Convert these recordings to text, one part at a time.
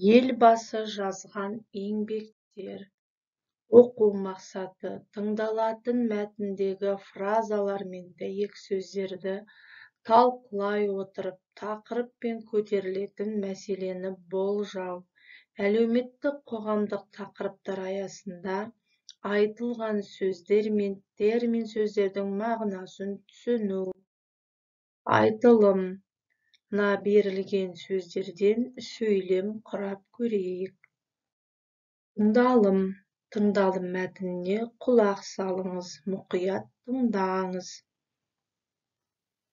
Елбасы жазған еңбектер. Оқу мақсаты тыңдалатын мәтіндегі фразалар мен дәйек сөздерді талқылай отырып тақырып пен көтерілетін мәселені болжау, әлеуметтік қоғамдық тақырыптар аясында айтылған сөздер мен термин сөздердің мағынасын түсіну. Айтылымна берілген сөздерден сөйлем құрап көрейік. Тыңдалым мәтініне құлақ салыңыз, мұқият тыңдаңыз.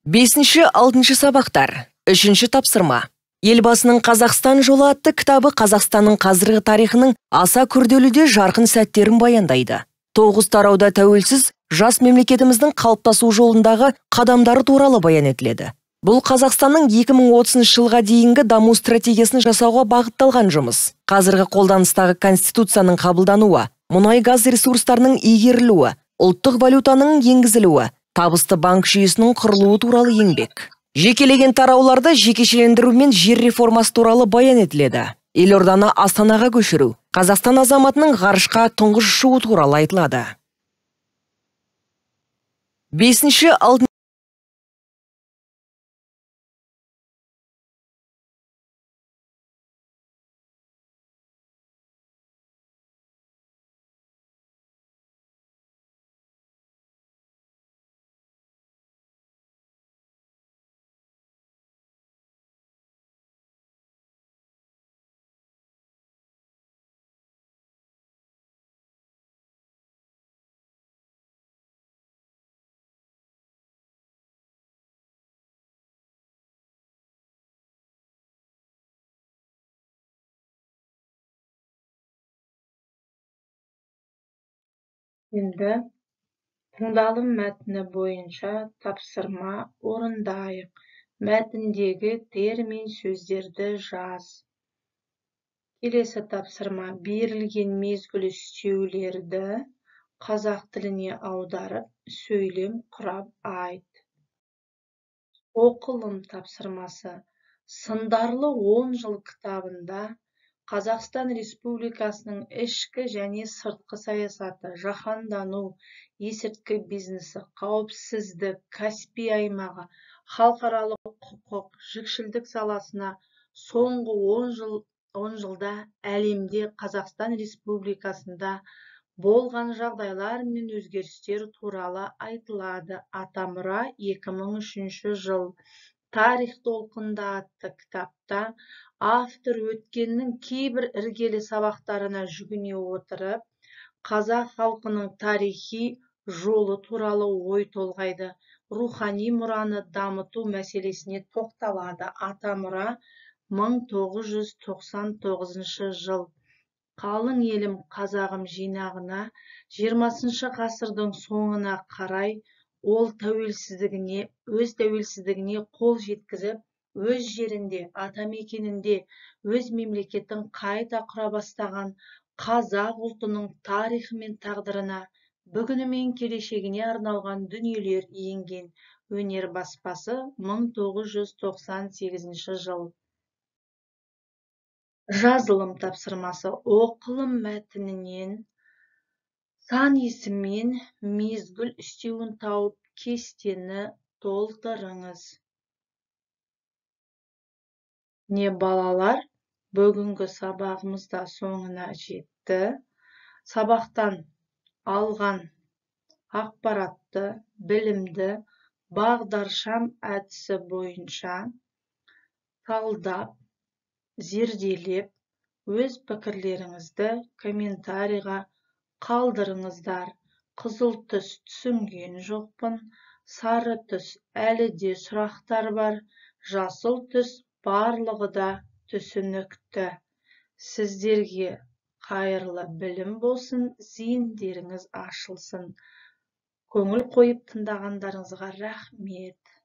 5-6 сабақтар. 3 тапсырма. Елбасының Қазақстан жолы атты кітабы Қазақстанның қазіргі тарихының аса күрделі де жарқын сәттерін баяндайды. 9 тарауда тәуелсіз жас мемлекетіміздің қалыптасу жолындағы қадамдары туралы баян етіледі. Бұл Қазақстанның 2030 жылға дейінгі даму стратегиясын жасауға бағытталған жұмыс. Қазіргі қолданыстағы Конституцияның қабылдануы, мұнай-газ ресурстарының игерілуі, ұлттық валютаның енгізілуі, табысты банк жүйесінің құрылуы туралы еңбек. Жекелеген тарауларда жекешелендіру мен жер реформасы туралы баян етіледі. Елорданы Астанаға көшіру, Қазақстан азаматының ғарышқа тұңғыш ұшуы туралы айтылады. 5-6 Енді тыңдалым мәтіні бойынша тапсырма орындайық. Мәтіндегі термин сөздерді жаз. Келесі тапсырма: берілген мезгіл үстеулерді қазақ тіліне аударып, сөйлем құрап айт. Оқылым тапсырмасы. Сындарлы 10 жыл кітабында Қазақстан Республикасының ішкі және сыртқы саясаты, жаһандану, есірткі бизнесі, қауіпсіздік, Каспий аймағы, халықаралық құқық, жікшілдік саласына соңғы 10 жылда әлемде Қазақстан Республикасында болған жағдайлар мен өзгерістер туралы айтылады. Атамұра 2003 жыл. Тарих толқында атты кітапта автор өткеннің кейбір іргелі сабақтарына жүгіне отырып, қазақ халқының тарихи жолы туралы ой толғайды. Рухани мұраны дамыту мәселесіне тоқталады. Атамұра 1999 жыл. Қалың елім қазағым жинағына 20 ғасырдың соңына қарай ол өз тәуелсіздігіне қол жеткізіп, өз жерінде, атамекенінде өз мемлекетін қайта құра бастаған қазақ ұлтының тарихы мен тағдырына, бүгіні мен келешегіне арналған дүниелер енген. Өнер баспасы 1998 жыл. Жазылым тапсырмасы. Оқылым мәтінінен сан есіммен мезгіл үстеуін тауып, кестені толтырыңыз. Не балалар, бүгінгі сабағымызда соңына жетті. Сабақтан алған ақпаратты, білімді бағдаршам әдісі бойынша талдап, зерделеп, өз пікірлеріңізді комментарийға қалдырыңыздар. Қызыл түс түсінген жоқпын, сары түс әлі де сұрақтар бар, жасыл түс барлығы да түсінікті. Сіздерге қайырлы білім болсын, зейіндеріңіз ашылсын. Көңіл қойып тыңдағандарыңызға рахмет.